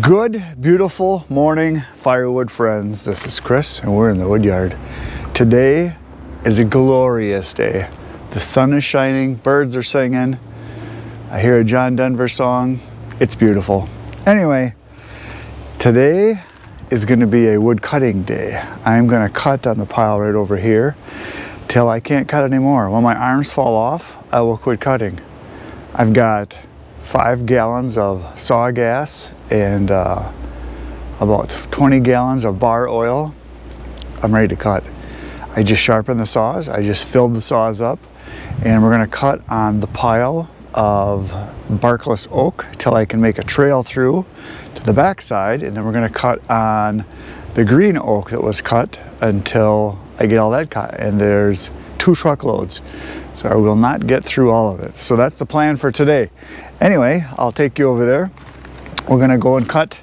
Good, beautiful morning, Firewood friends. This is Chris, and we're in the wood yard. Today is a glorious day. The sun is shining, birds are singing. I hear a John Denver song. It's beautiful. Anyway, today is going to be a wood cutting day. I'm going to cut on the pile right over here till I can't cut anymore. When my arms fall off, I will quit cutting. I've got 5 gallons of saw gas and about 20 gallons of bar oil. I'm ready to cut. I just sharpened the saws. I just filled the saws up, and we're going to cut on the pile of barkless oak till I can make a trail through to the back side, and then we're going to cut on the green oak that was cut until I get all that cut. And there's 2 truckloads, so I will not get through all of it. So that's the plan for today. Anyway, I'll take you over there. We're gonna go and cut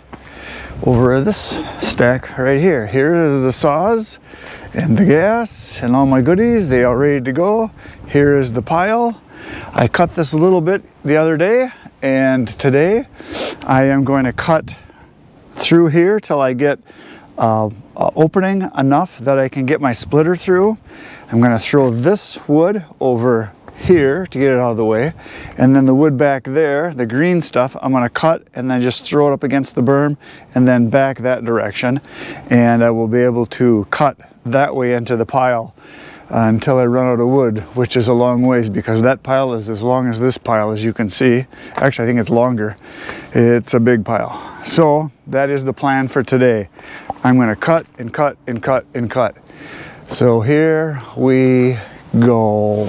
over this stack right here. Here are the saws and the gas and all my goodies. They are ready to go. Here is the pile. I cut this a little bit the other day, and today I am going to cut through here till I get opening enough that I can get my splitter through. I'm going to throw this wood over here to get it out of the way, and then the wood back there, the green stuff, I'm going to cut and then just throw it up against the berm and then back that direction, and I will be able to cut that way into the pile until I run out of wood, which is a long ways because that pile is as long as this pile, as you can see. Actually, I think it's longer. It's a big pile. So that is the plan for today. I'm going to cut and cut and cut and cut. So here we go.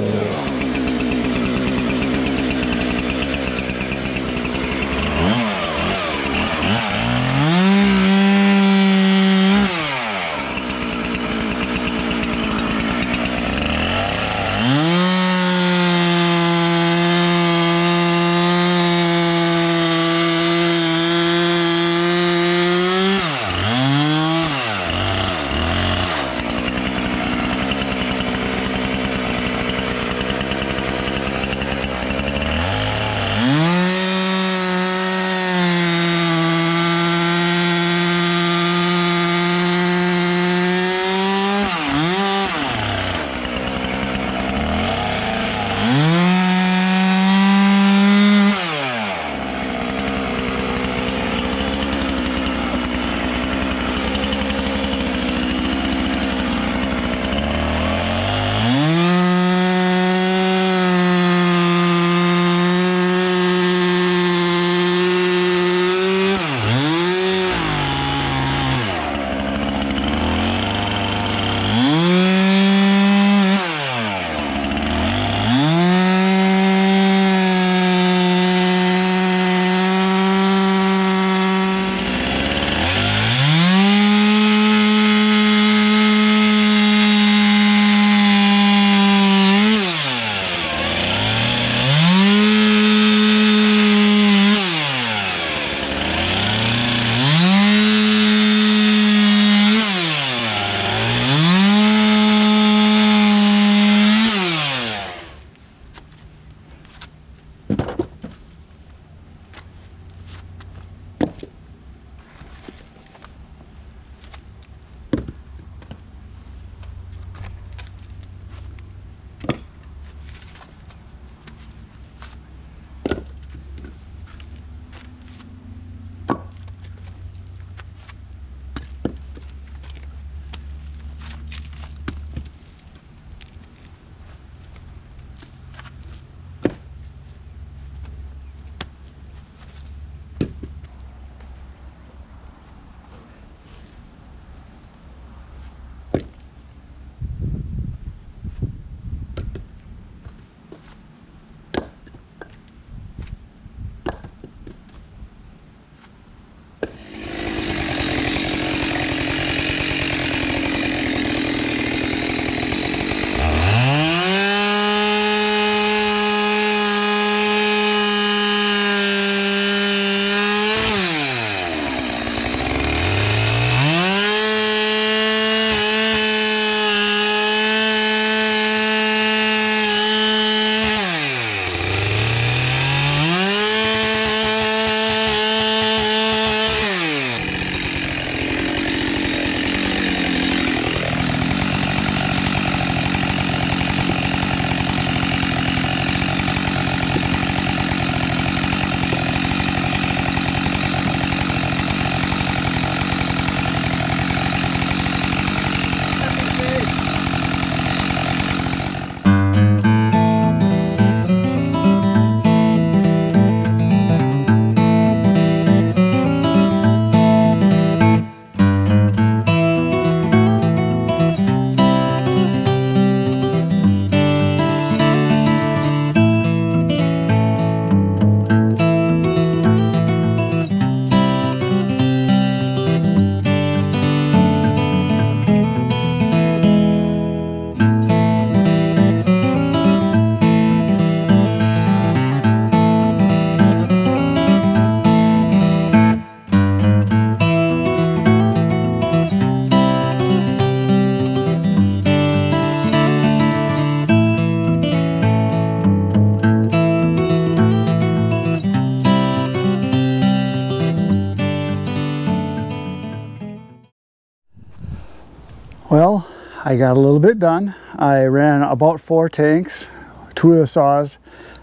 I got a little bit done. I ran about 4 tanks, 2 of the saws.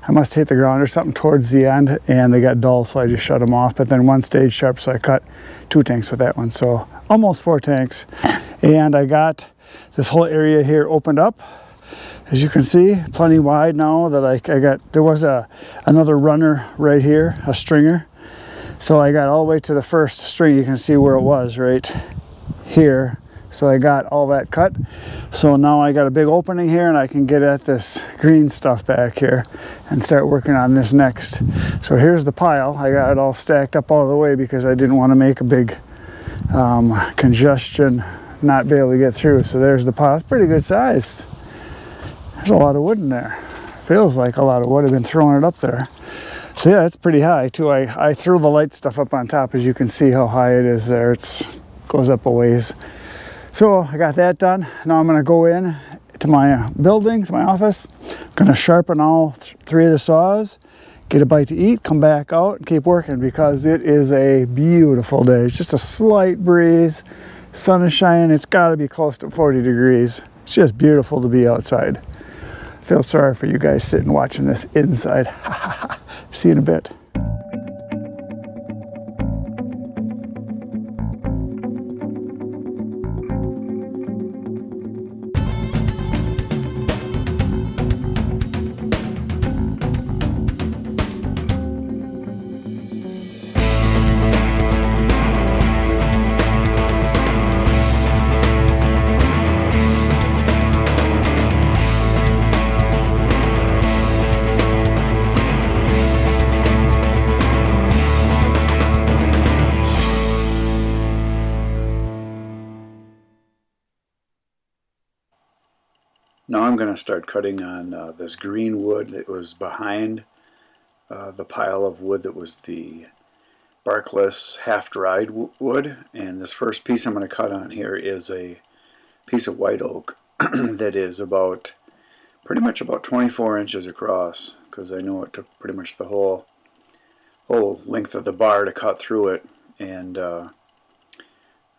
I must hit the ground or something towards the end, and they got dull, so I just shut them off. But then one stayed sharp, so I cut 2 tanks with that one. So almost 4 tanks. And I got this whole area here opened up. As you can see, plenty wide now that I got, there was another runner right here, a stringer. So I got all the way to the first string. You can see where it was right here. So I got all that cut. So now I got a big opening here, and I can get at this green stuff back here and start working on this next. So here's the pile. I got it all stacked up all the way because I didn't want to make a big congestion, not be able to get through. So there's the pile. It's pretty good size. There's a lot of wood in there. Feels like a lot of wood. I've been throwing it up there. So yeah, it's pretty high too. I threw the light stuff up on top. As you can see how high it is there. It goes up a ways. So I got that done. Now I'm going to go in to my building, to my office. I'm going to sharpen all 3 of the saws, get a bite to eat, come back out, and keep working because it is a beautiful day. It's just a slight breeze. Sun is shining. It's got to be close to 40 degrees. It's just beautiful to be outside. I feel sorry for you guys sitting watching this inside. See you in a bit. Now I'm going to start cutting on this green wood that was behind the pile of wood that was the barkless half-dried wood. And this first piece I'm going to cut on here is a piece of white oak that is pretty much about 24 inches across, because I know it took pretty much the whole length of the bar to cut through it. And the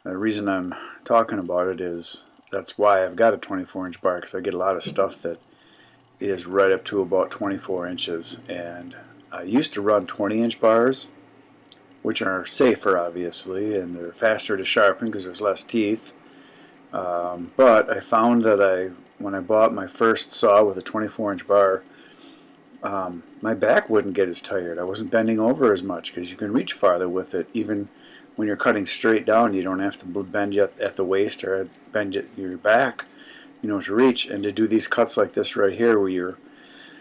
reason I'm talking about it is that's why I've got a 24-inch bar, because I get a lot of stuff that is right up to about 24 inches. And I used to run 20-inch bars, which are safer obviously, and they're faster to sharpen because there's less teeth. But I found that when I bought my first saw with a 24-inch bar, my back wouldn't get as tired. I wasn't bending over as much because you can reach farther with it. Even when you're cutting straight down, you don't have to bend at the waist or bend your back, to reach. And to do these cuts like this right here, where you're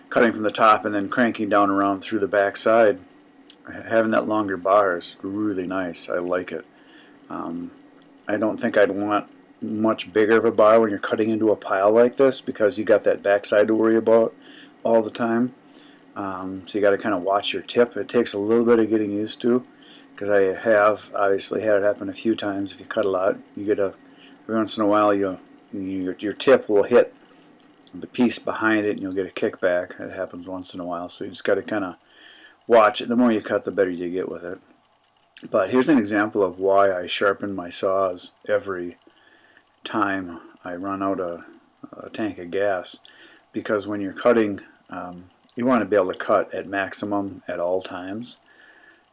cutting from the top and then cranking down around through the back side, having that longer bar is really nice. I like it. I don't think I'd want much bigger of a bar when you're cutting into a pile like this, because you got that backside to worry about all the time. So you got to kind of watch your tip. It takes a little bit of getting used to, because I have obviously had it happen a few times. If you cut a lot, you get every once in a while your tip will hit the piece behind it and you'll get a kickback. It happens once in a while, so you just got to kind of watch it. The more you cut, the better you get with it. But here's an example of why I sharpen my saws every time I run out a tank of gas. Because when you're cutting, you want to be able to cut at maximum at all times.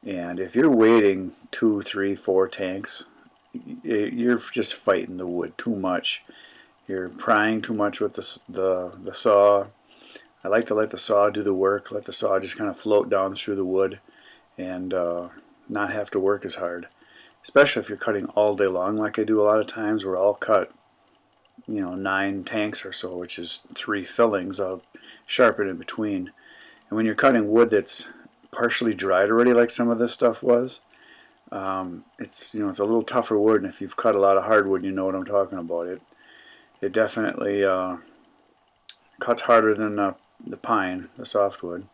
And if you're waiting 2, 3, 4 tanks, you're just fighting the wood too much. You're prying too much with the saw. I like to let the saw do the work, let the saw just kind of float down through the wood and not have to work as hard. Especially if you're cutting all day long like I do a lot of times, where I'll cut 9 tanks or so, which is 3 fillings. I'll sharpen in between. And when you're cutting wood that's partially dried already, like some of this stuff was, it's a little tougher wood, and if you've cut a lot of hardwood, you know what I'm talking about. It definitely cuts harder than the pine, the softwood.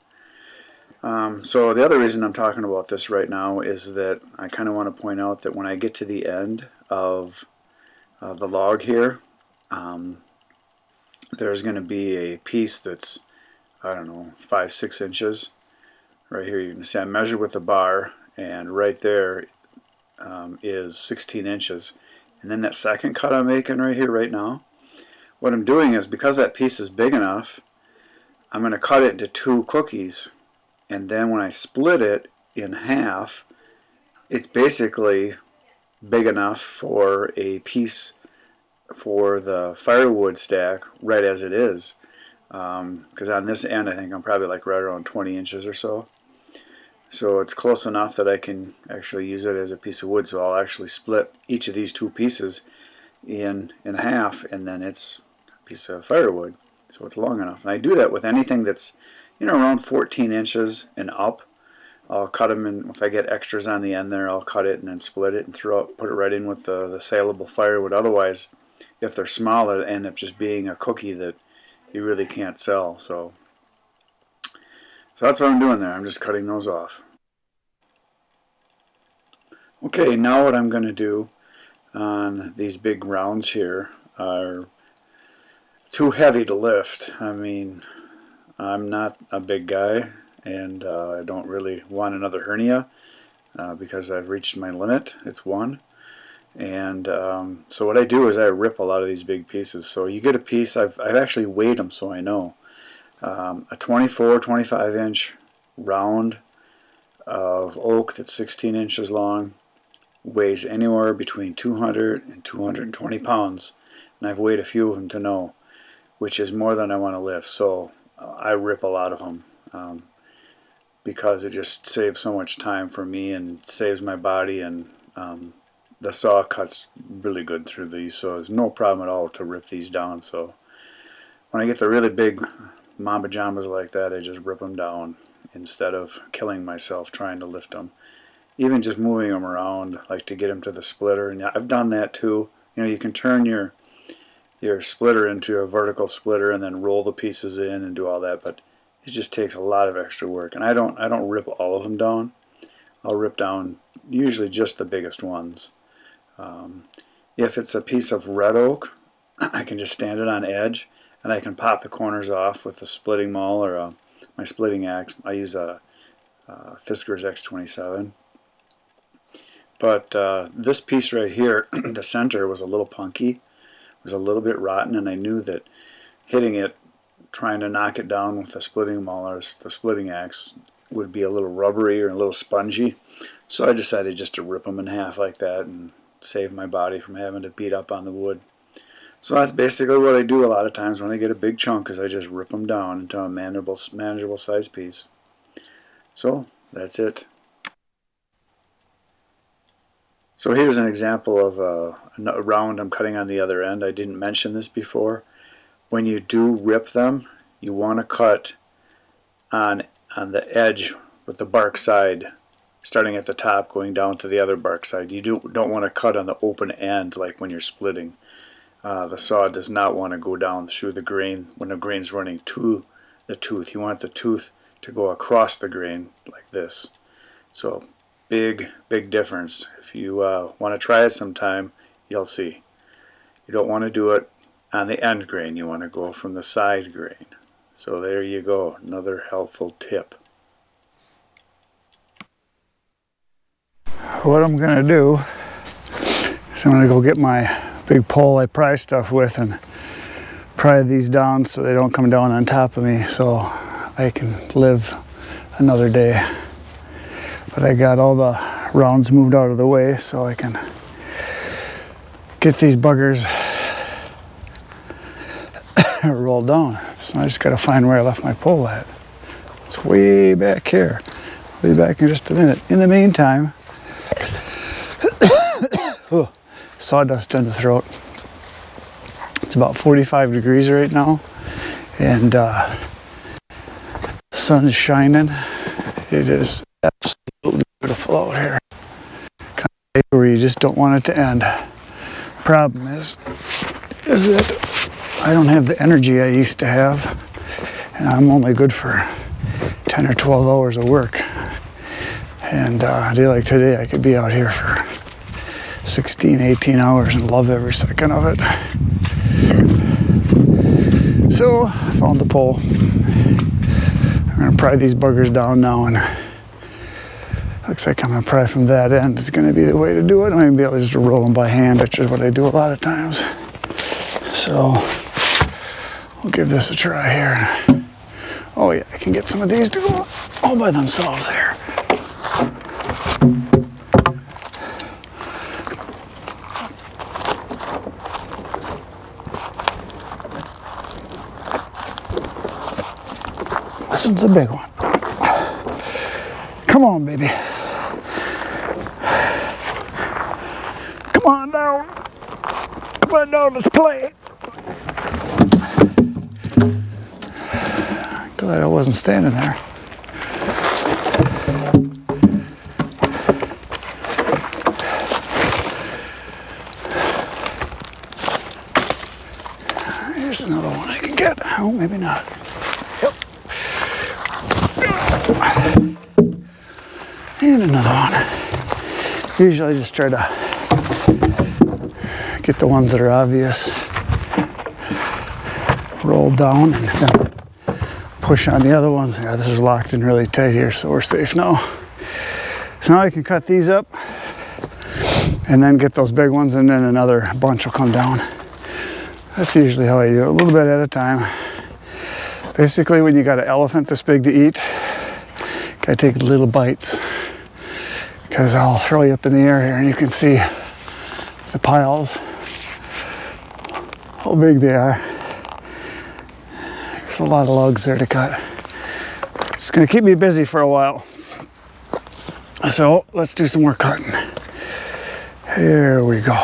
So the other reason I'm talking about this right now is that I kind of want to point out that when I get to the end of the log here, there's going to be a piece that's, I don't know, 5, 6 inches. Right here you can see I measured with the bar, and right there is 16 inches. And then that second cut I'm making right here, right now, what I'm doing is, because that piece is big enough, I'm going to cut it into 2 cookies, and then when I split it in half, it's basically big enough for a piece for the firewood stack right as it is. Because on this end I think I'm probably like right around 20 inches or so. So it's close enough that I can actually use it as a piece of wood. So I'll actually split each of these 2 pieces in half, and then it's a piece of firewood. So it's long enough. And I do that with anything that's, around 14 inches and up. I'll cut them in. If I get extras on the end there, I'll cut it and then split it and put it right in with the saleable firewood. Otherwise, if they're smaller, they end up just being a cookie that you really can't sell. So that's what I'm doing there. I'm just cutting those off. Okay, now what I'm going to do on these big rounds here are too heavy to lift. I mean, I'm not a big guy, and I don't really want another hernia because I've reached my limit. It's 1. And so what I do is I rip a lot of these big pieces. So you get a piece, I've actually weighed them so I know. A 24, 25 inch round of oak that's 16 inches long weighs anywhere between 200 and 220 pounds. And I've weighed a few of them to know, which is more than I want to lift. So I rip a lot of them because it just saves so much time for me and saves my body, and the saw cuts really good through these, so there's no problem at all to rip these down. So when I get the really big mamba jambas like that, I just rip them down instead of killing myself trying to lift them. Even just moving them around, like to get them to the splitter, and I've done that too. You can turn your splitter into a vertical splitter and then roll the pieces in and do all that, but it just takes a lot of extra work. And I don't rip all of them down. I'll rip down usually just the biggest ones. If it's a piece of red oak, I can just stand it on edge and I can pop the corners off with a splitting maul or my splitting axe. I use a Fiskars X27. But this piece right here, the center was a little punky, was a little bit rotten, and I knew that hitting it, trying to knock it down with the splitting maul or the splitting axe would be a little rubbery or a little spongy. So I decided just to rip them in half like that and save my body from having to beat up on the wood. So that's basically what I do a lot of times when I get a big chunk, is I just rip them down into a manageable size piece. So that's it. So here's an example of a round I'm cutting on the other end. I didn't mention this before. When you do rip them, you want to cut on the edge with the bark side, starting at the top going down to the other bark side. You don't want to cut on the open end like when you're splitting. The saw does not want to go down through the grain when the grain's running to the tooth. You want the tooth to go across the grain like this. So big difference. If you want to try it sometime, you'll see. You don't want to do it on the end grain. You want to go from the side grain. So there you go, another helpful tip. What I'm going to do is I'm going to go get my big pole I pry stuff with and pry these down so they don't come down on top of me, so I can live another day. But I got all the rounds moved out of the way so I can get these buggers rolled down. So I just got to find where I left my pole at. It's way back here. I'll be back in just a minute. In the meantime, oh, sawdust in the throat. It's about 45 degrees right now, and the sun is shining. It is absolutely beautiful out here. Kind of day where you just don't want it to end. Problem is that I don't have the energy I used to have, and I'm only good for 10 or 12 hours of work. And a day like today, I could be out here for 16, 18 hours and love every second of it. So I found the pole. I'm going to pry these buggers down now, and looks like I'm going to pry from that end. It's going to be the way to do it. I'm going to be able to just roll them by hand, which is what I do a lot of times. So We'll give this a try here. Oh yeah, I can get some of these to go all by themselves here. This one's a big one. Come on, baby. Come on down. Come on down, let's play. Glad I wasn't standing there. Here's another one I can get. Oh, maybe not. Yep. And another one. Usually I just try to get the ones that are obvious. Roll down and then push on the other ones. Yeah, this is locked in really tight here, so we're safe now. So now I can cut these up and then get those big ones, and then another bunch will come down. That's usually how I do it, a little bit at a time. Basically, when you got an elephant this big to eat, gotta take little bites, because I'll throw you up in the air here and you can see the piles, how big they are. There's a lot of logs there to cut. It's gonna keep me busy for a while. So let's do some more cutting. Here we go.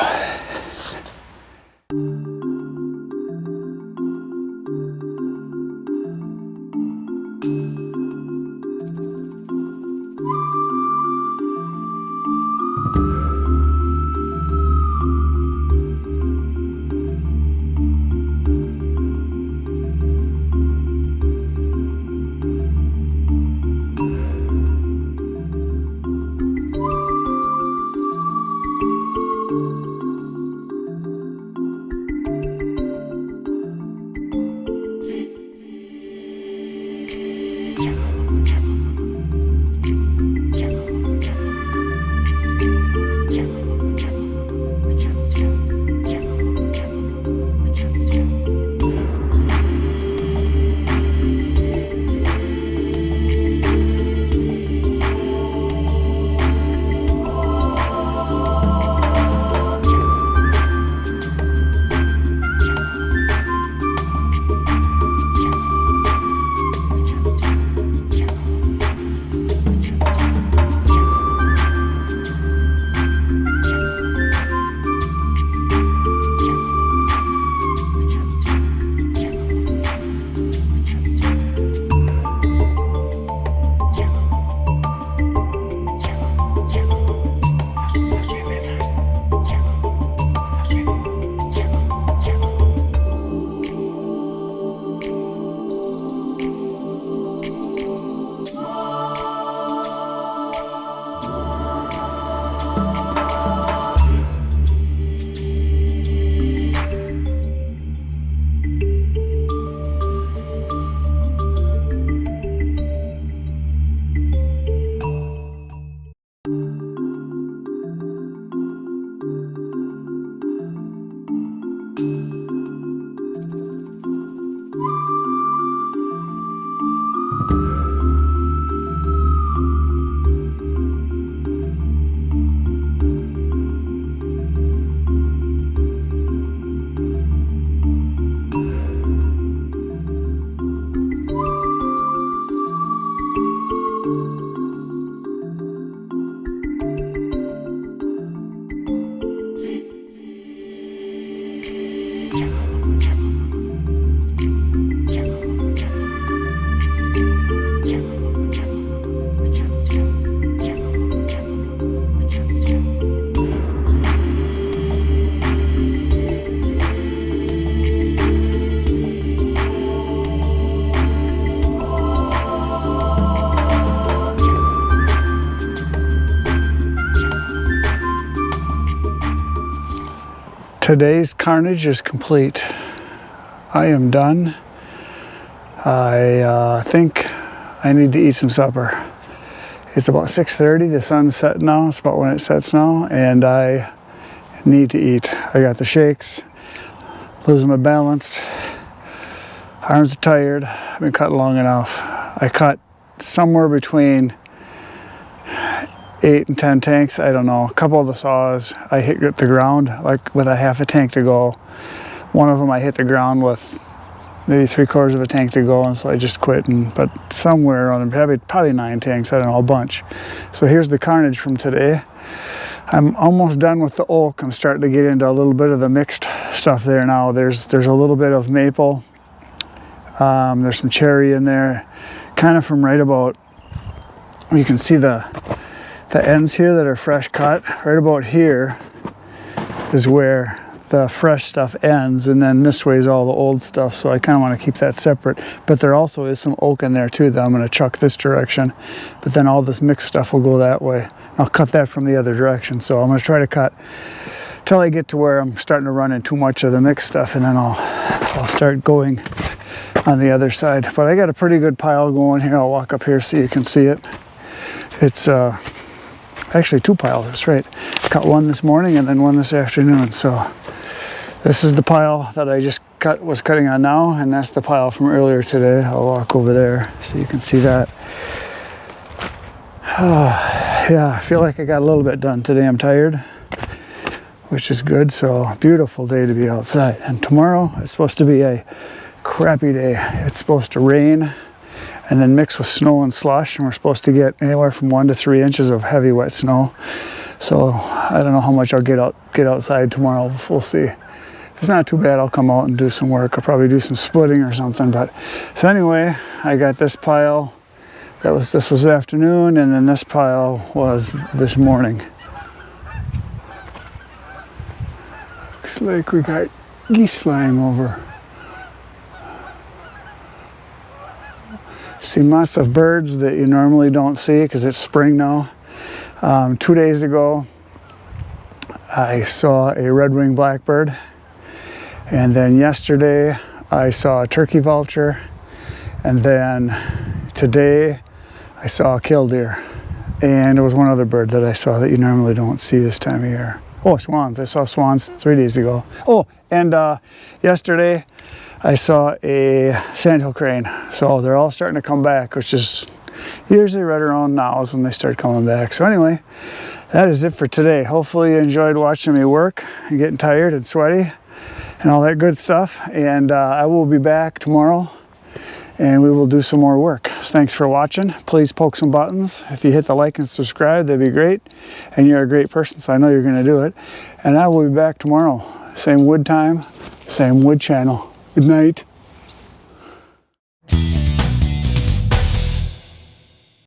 Today's carnage is complete. I am done. I think I need to eat some supper. It's about 6:30. The sun's setting now. It's about when it sets now, and I need to eat. I got the shakes, losing my balance. Arms are tired. I've been cutting long enough. I cut somewhere between 8 and 10 tanks. I don't know. A couple of the saws I hit the ground like with a half a tank to go. One of them I hit the ground with maybe 3/4 of a tank to go, and so I just quit. But somewhere around probably 9 tanks. I don't know, a bunch. So here's the carnage from today. I'm almost done with the oak. I'm starting to get into a little bit of the mixed stuff there now. There's a little bit of maple. There's some cherry in there, kind of from right about, you can see the ends here that are fresh cut. Right about here is where the fresh stuff ends, and then this way is all the old stuff, so I kind of want to keep that separate. But there also is some oak in there too that I'm going to chuck this direction, but then all this mixed stuff will go that way. I'll cut that from the other direction, so I'm going to try to cut till I get to where I'm starting to run in too much of the mixed stuff, and then I'll start going on the other side. But I got a pretty good pile going here. I'll walk up here so you can see it. It's actually 2 piles, that's right. Cut one this morning and then one this afternoon. So this is the pile that I just was cutting on now, and that's the pile from earlier today. I'll walk over there so you can see that. Yeah, I feel like I got a little bit done today. I'm tired, which is good. So beautiful day to be outside. And tomorrow it's supposed to be a crappy day. It's supposed to rain and then mix with snow and slush, and we're supposed to get anywhere from 1 to 3 inches of heavy wet snow. So I don't know how much I'll get outside tomorrow. We'll see. If it's not too bad, I'll come out and do some work. I'll probably do some splitting or something. But so anyway, I got this pile. This was afternoon, and then this pile was this morning. Looks like we got geese flying over. Seen lots of birds that you normally don't see because it's spring now. 2 days ago, I saw a red-winged blackbird, and then yesterday I saw a turkey vulture, and then today I saw a killdeer, and there was one other bird that I saw that you normally don't see this time of year. Oh, swans. I saw swans 3 days ago. Oh, and yesterday I saw a sandhill crane. So they're all starting to come back, which is usually right around now is when they start coming back. So anyway, that is it for today. Hopefully you enjoyed watching me work and getting tired and sweaty and all that good stuff. And I will be back tomorrow, and we will do some more work. So thanks for watching. Please poke some buttons. If you hit the like and subscribe, that'd be great. And you're a great person, so I know you're going to do it. And I will be back tomorrow. Same wood time, same wood channel. Good night.